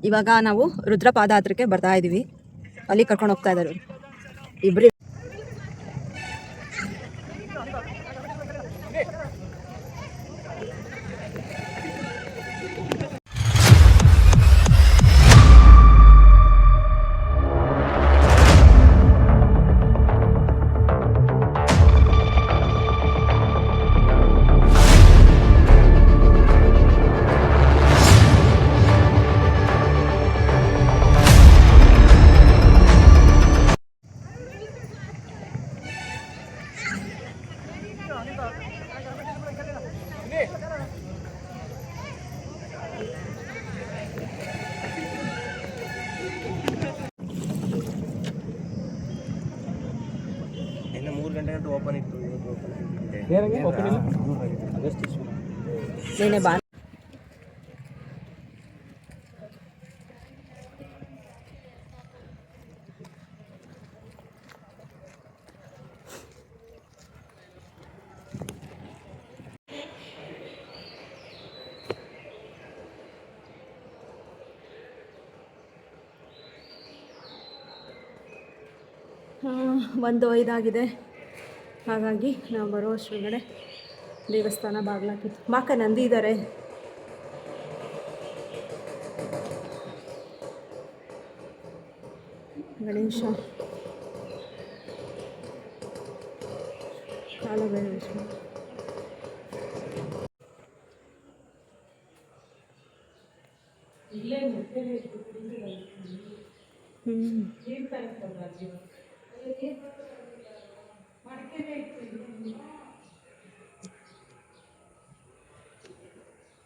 ಇವಾಗ ನಾವು ರುದ್ರ ಪಾದಯಾತ್ರೆಗೆ ಬರ್ತಾ ಇದ್ದೀವಿ. ಅಲ್ಲಿ ಕರ್ಕೊಂಡು ಹೋಗ್ತಾ ಇದ್ದಾರೆ ಇಬ್ಬರು. ಓಪನ್ ಇತ್ತು. ಒಂದು 5 ಆಗಿದೆ. ಹಾಗಾಗಿ ನಾವು ಬರೋ ಅಷ್ಟರೊಳಗಡೆ ದೇವಸ್ಥಾನ ಬಾಗ್ಲಾಕಿತ್ತು. ಮಾಕ ನಂದಿ ಇದ್ದಾರೆ. ಗಣೇಶ, ಕಾಲಭೈರವೇಶ್ವರ.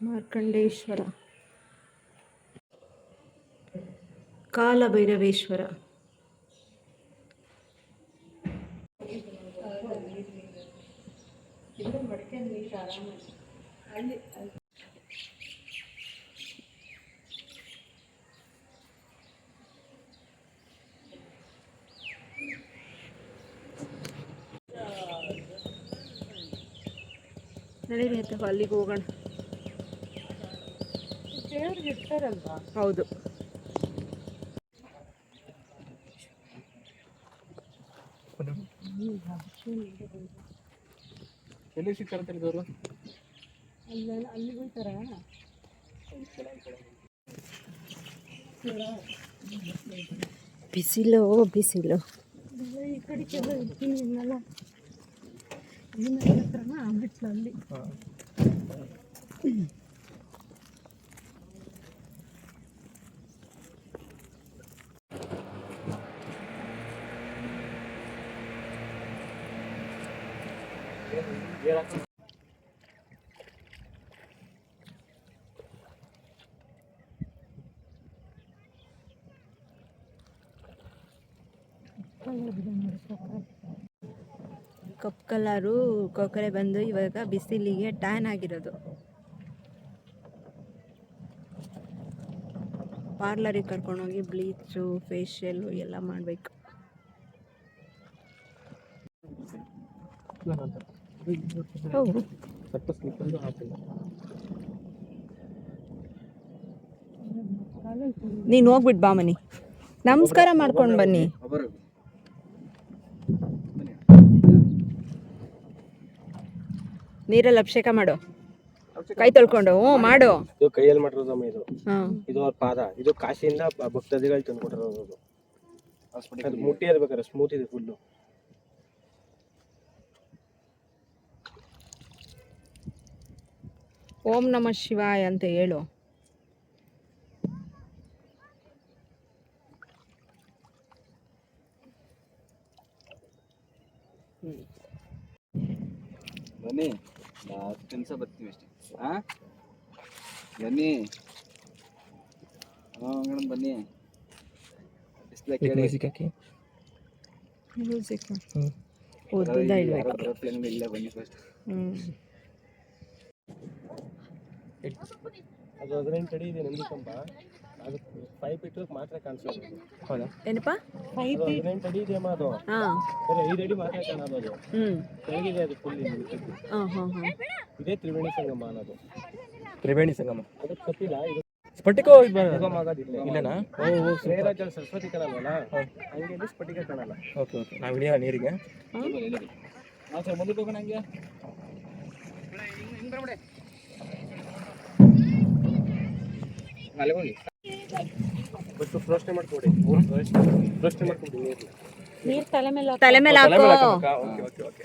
ಮಾರ್ಕಂಡೇಶ್ವರ, ಕಾಲಭೈರವೇಶ್ವರ. ನಡೀರಿ ಅಥವಾ ಅಲ್ಲಿಗೆ ಹೋಗೋಣ. ದೇವ್ರಿಗೆ ಇರ್ತಾರಲ್ವಾ? ಹೌದು. ಎಲ್ಲಿ ಸಿಗ್ತಾರೆ ತಿಳಿದವರು? ಅಲ್ಲಿ ಹೋಗ್ತಾರ. ಬಿಸಿಲು ಬಿಸಿಲು. ಈ ಕಡೆಗೆಲ್ಲ ಇರ್ತೀನಿಲ್ಲ ಹತ್ರನ ಬಿಟ್ಲಲ್ಲಿ. ಕಪ್ಪು ಕಲರು ಕೊಕ್ಕರೆ ಬಂದು ಇವಾಗ ಬಿಸಿಲಿಗೆ ಟ್ಯಾನ್ ಆಗಿರೋದು. ಪಾರ್ಲರಿಗೆ ಕರ್ಕೊಂಡೋಗಿ ಬ್ಲೀಚು, ಫೇಶಿಯಲ್ಲು ಎಲ್ಲ ಮಾಡಬೇಕು. ನೀನು ಹೋಗ್ಬಿಟ್ಟು ಬಾ ಮನಿ, ನಮಸ್ಕಾರ ಮಾಡ್ಕೊಂಡು ಬನ್ನಿ. ನೀರಲ್ಲಿ ಅಭಿಷೇಕ ಮಾಡು, ಕೈ ತೊಳ್ಕೊಂಡು. ಮಾಡು. ಇದು ಕೈಯಲ್ಲಿ ಮಾಡಿರೋದಮ್ಮ. ಇದು ಅವ್ರ ಪಾದ. ಇದು ಕಾಶಿಯಿಂದ ಭಕ್ತಾದಿಗಳು ತಂದ್ಕೊಟ್ಟಿರೋದು. ಅದು ಮುಟ್ಟಿ ಇರ್ಬೇಕಾರೆ ಸ್ಮೂತ್ ಇದೆ ಫುಲ್ಲು. ಓಂ ನಮಃ ಶಿವಾಯ ಅಂತ ಹೇಳು. ಬನ್ನಿ, ಕೆಲಸ ಬರ್ತೀವಿ ಅಷ್ಟೇ. ಬನ್ನಿ ಮೇಡಮ್, ಬನ್ನಿ. ಅದು 15 ಅಡಿ ಇದೆ ನಂದಿ ಕಂಬ. ಅದು 5 ಫೀಟ್ ಮಾತ್ರ ಕಾಣಿಸೋದು. ಹೌದಾ? ಏನಪ್ಪ? 15 ಅಡಿ ಇದೆ ಅದು. 5 ಅಡಿ ಮಾತ್ರ ಕಾಣೋದು. ಅದು ಕೆಳಗಿದೆ, ಅದು ಫುಲ್. ಇದೇ ತ್ರಿವೇಣಿ ಸಂಗಮ ಅನ್ನೋದು. ತ್ರಿವೇಣಿ ಸಂಗಮ ಅದು ಗೊತ್ತಿಲ್ಲ. ಇದು ಸ್ಫಟಿಕ ಉಗಮ ಆಗೋದಿಲ್ಲ. ಇಲ್ಲನಾ? ಶ್ರೇಯರಾಜಲ್ಲಿ ಸರಸ್ವತಿ ಕಾಣಲ್ವಲ್ಲ, ಹಂಗೆ ಇಲ್ಲಿ ಸ್ಫಟಿಕ ಕಾಣಲ್ಲ. Okay okay. ನಾವು ಇಳಿಯೋಣ ನೀರಿಗೆ. ಬಟ್ ಪ್ರಶ್ನೆ ಮಾಡ್ಕೊಡಿ, ಪ್ರಶ್ನೆ ಮಾಡ್ಕೊಡಿ ನೀರು. ನೀರು ತಲೆ ಮೇಲೆ ಹಾಕೋ. Okay okay okay.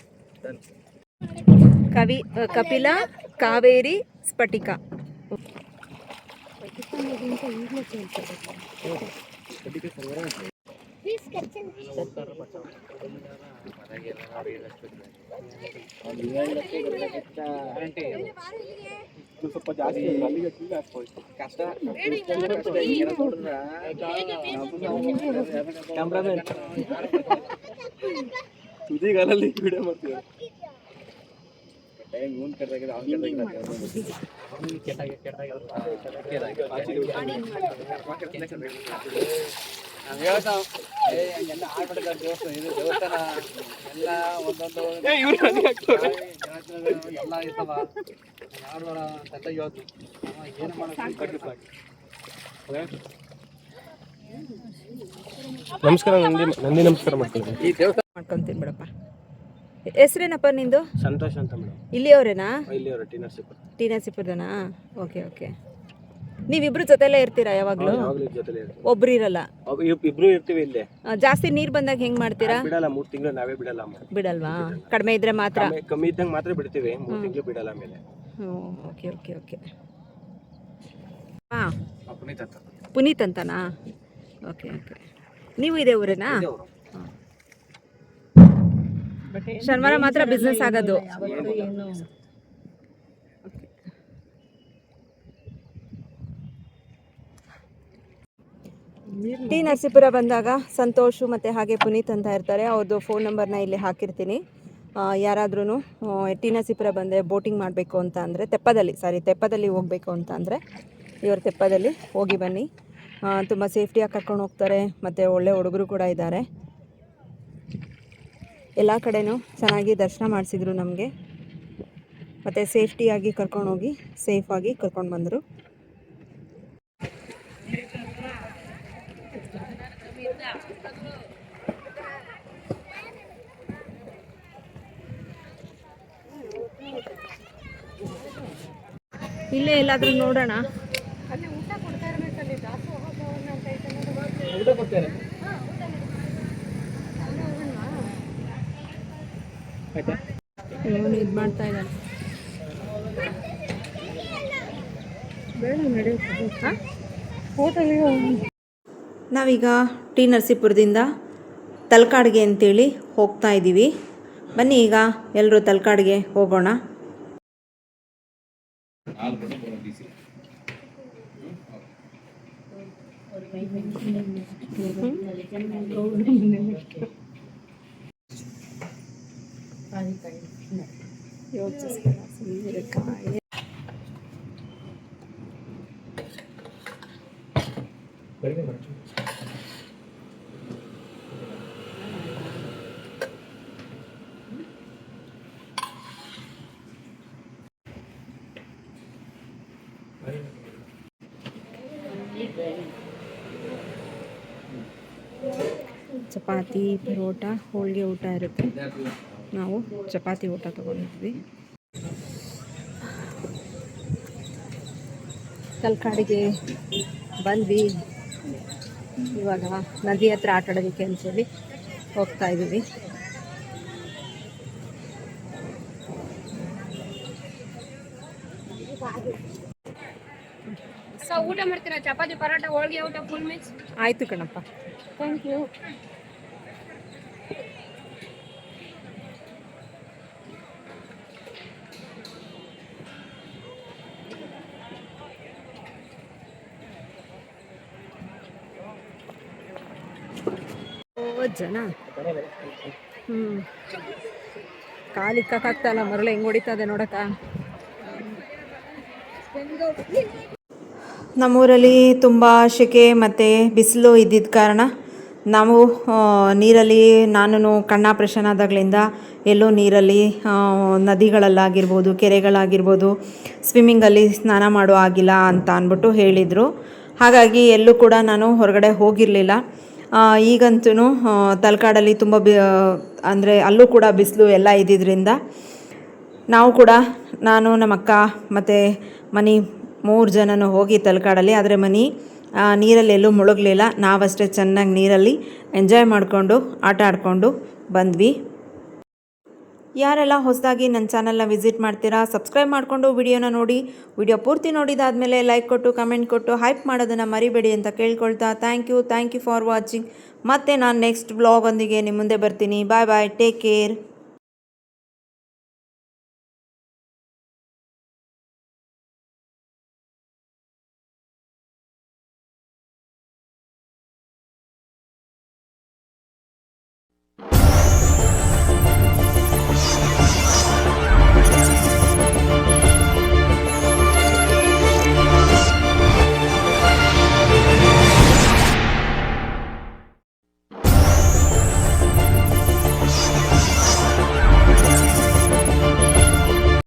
Kapila Kaveri ಸ್ಫಟಿಕ. ಸ್ವಲ್ಪ ಜಾಸ್ತಿ ಕ್ಯಾಮ್ರಾಮನ್ ತುದಿಗಾಲಲ್ಲಿ ವಿಡಿಯೋ ಮಾಡ್ತೀವಿ. ನಮಸ್ಕಾರ, ನಂದಿ ನಮಸ್ಕಾರ ಮಾಡ್ತೀನಿ. ಮಾಡ್ಕೊಂತೀನಿ ಬಿಡಪ್ಪ. ಹೆಸ್ರೇನಪ್ಪ ನಿಂದು? ಸಂತೋಷ್ ಅಂತ ಮೇಡಮ್. ಇಲ್ಲಿಯವರೇನಾ? ಇಲ್ಲಿಯವರು ಟಿ ನರಸೀಪುರ. ಟಿ ನರಸೀಪುರದನಾ? Okay okay. ನೀವಿಬ್ರು ಜೊತೆಲೇ ಇರ್ತೀರಾ ಯಾವಾಗಲೂ? ಯಾವಾಗಲೂ ಜೊತೆಲೇ ಇರ್ತೀವಿ. ಒಬ್ರು ಇರಲ್ಲ? ಇಬ್ರು ಇರ್ತೀವಿ ಇಲ್ಲೇ. ಜಾಸ್ತಿ ನೀರು ಬಂದಾಗ ಹೆಂಗ್ ಮಾಡ್ತೀರಾ? ಬಿಡಲ್ಲ, 3 ತಿಂಗಳು ನಾವೇ ಬಿಡಲ್ಲ ಅಮ್ಮ. ಬಿಡಲ್ವಾ? ಕಡಿಮೆ ಇದ್ರೆ ಮಾತ್ರ? ಕಮ್ಮಿ ಇದ್ದಂಗೆ ಮಾತ್ರ ಬಿಡ್ತೀವಿ, 3 ತಿಂಗಳು ಬಿಡಲ್ಲ ಆಮೇಲೆ. Okay okay okay. ಹಾಂ, ಪುನೀತ್ ಅಂತನಾ? Okay okay. ನೀವು ಇದೇ ಊರೇನಾ? ಶನಿವಾರ ಮಾತ್ರ ಬಿಸ್ನೆಸ್ ಆಗೋದು? ಟಿ ನರಸೀಪುರ ಬಂದಾಗ ಸಂತೋಷು ಮತ್ತು ಹಾಗೆ ಪುನೀತ್ ಅಂತ ಇರ್ತಾರೆ. ಅವ್ರದ್ದು ಫೋನ್ ನಂಬರ್ನ ಇಲ್ಲಿ ಹಾಕಿರ್ತೀನಿ. ಯಾರಾದ್ರೂ ಟಿ ನರಸೀಪುರ ಬಂದರೆ ಬೋಟಿಂಗ್ ಮಾಡಬೇಕು ಅಂತ ಅಂದರೆ, ತೆಪ್ಪದಲ್ಲಿ ಹೋಗಬೇಕು ಅಂತ ಅಂದರೆ ಇವ್ರ ತೆಪ್ಪದಲ್ಲಿ ಹೋಗಿ ಬನ್ನಿ. ತುಂಬ ಸೇಫ್ಟಿಯಾಗಿ ಕರ್ಕೊಂಡು ಹೋಗ್ತಾರೆ, ಮತ್ತು ಒಳ್ಳೆ ಹುಡುಗರು ಕೂಡ ಇದ್ದಾರೆ. ಎಲ್ಲ ಕಡೆನೂ ಚೆನ್ನಾಗಿ ದರ್ಶನ ಮಾಡಿಸಿದ್ರು ನಮಗೆ, ಮತ್ತು ಸೇಫ್ಟಿಯಾಗಿ ಕರ್ಕೊಂಡೋಗಿ ಸೇಫಾಗಿ ಕರ್ಕೊಂಡು ಬಂದರು. ಇಲ್ಲೇ ಎಲ್ಲಾದರೂ ನೋಡೋಣ. ಇವನು ಇದು ಮಾಡ್ತಾ ಇದ್ದಾನೆ. ನಾವೀಗ ಟಿ ನರಸೀಪುರದಿಂದ ತಲಕಾಡಿಗೆ ಅಂತೇಳಿ ಹೋಗ್ತಾ ಇದ್ದೀವಿ. ಬನ್ನಿ ಈಗ ಎಲ್ಲರೂ ತಲಕಾಡಿಗೆ ಹೋಗೋಣ. ಚಪಾತಿ, ಪರೋಟ, ಹೋಳಿಗೆ ಊಟ ಇರುತ್ತೆ. ನಾವು ಚಪಾತಿ ಊಟ ತೊಗೊಂಡಿದ್ವಿ. ತಲಕಾಡಿಗೆ ಬಂದ್ವಿ. ಇವಾಗ ನದಿ ಹತ್ರ ಆಟ ಆಡೋದಕ್ಕೆ ಅಂತೇಳಿ ಹೋಗ್ತಾ ಇದ್ದೀವಿ. ಊಟ ಮಾಡ್ತೀರಾ? ಚಪಾತಿ, ಪರೋಟ, ಹೋಳಿಗೆ ಊಟ ಫುಲ್ ಮಿಕ್ಸ್. ಆಯಿತು ಕಣಪ್ಪ, ಥ್ಯಾಂಕ್ ಯು. ಜನ ಕಾಲಿಕ್ಕಾಗ್ತಾಯಿಲ್ಲ, ಮರಳು ಹೆಂಗೆ ಹೊಡಿತದೆ ನೋಡಕ್ಕ. ನಮ್ಮೂರಲ್ಲಿ ತುಂಬ ಸೆಕೆ ಮತ್ತು ಬಿಸಿಲು ಇದ್ದಿದ್ದ ಕಾರಣ ನಾವು ನೀರಲ್ಲಿ ನಾನು ಕಣ್ಣು ಆಪ್ರೇಷನ್ ಆದಾಗಲಿಂದ ಎಲ್ಲೂ ನೀರಲ್ಲಿ ನದಿಗಳಲ್ಲಾಗಿರ್ಬೋದು ಕೆರೆಗಳಾಗಿರ್ಬೋದು ಸ್ವಿಮ್ಮಿಂಗಲ್ಲಿ ಸ್ನಾನ ಮಾಡೋ ಆಗಿಲ್ಲ ಅಂತ ಅಂದ್ಬಿಟ್ಟು ಹೇಳಿದರು. ಹಾಗಾಗಿ ಎಲ್ಲೂ ಕೂಡ ನಾನು ಹೊರಗಡೆ ಹೋಗಿರಲಿಲ್ಲ. ಈಗಂತೂ ತಲಕಾಡಲ್ಲಿ ತುಂಬ ಅಂದರೆ ಅಲ್ಲೂ ಕೂಡ ಬಿಸಿಲು ಎಲ್ಲ ಇದ್ದಿದ್ದರಿಂದ ನಾವು ಕೂಡ ನಾನು ನಮ್ಮ ಅಕ್ಕ ಮತ್ತು ಮನಿ 3 ಜನನೂ ಹೋಗಿ ತಲಕಾಡಲ್ಲಿ, ಆದರೆ ಮನಿ ನೀರಲ್ಲಿ ಎಲ್ಲೂ ಮುಳುಗಲಿಲ್ಲ. ನಾವಷ್ಟೇ ಚೆನ್ನಾಗಿ ನೀರಲ್ಲಿ ಎಂಜಾಯ್ ಮಾಡಿಕೊಂಡು ಆಟ ಆಡಿಕೊಂಡು ಬಂದ್ವಿ. ಯಾರೆಲ್ಲ ಹೊಸದಾಗಿ ನನ್ನ ಚಾನಲ್ನ ವಿಸಿಟ್ ಮಾಡ್ತೀರಾ ಸಬ್ಸ್ಕ್ರೈಬ್ ಮಾಡಿಕೊಂಡು ವಿಡಿಯೋನ ನೋಡಿ. ವಿಡಿಯೋ ಪೂರ್ತಿ ನೋಡಿದಾದಮೇಲೆ ಲೈಕ್ ಕೊಟ್ಟು ಕಮೆಂಟ್ ಕೊಟ್ಟು ಹೈಪ್ ಮಾಡೋದನ್ನು ಮರಿಬೇಡಿ ಅಂತ ಕೇಳ್ಕೊಳ್ತಾ ಥ್ಯಾಂಕ್ ಯು ಫಾರ್ ವಾಚಿಂಗ್. ಮತ್ತು ನಾನು ನೆಕ್ಸ್ಟ್ ವ್ಲಾಗೊಂದಿಗೆ ನಿಮ್ಮ ಮುಂದೆ ಬರ್ತೀನಿ. Bye take care.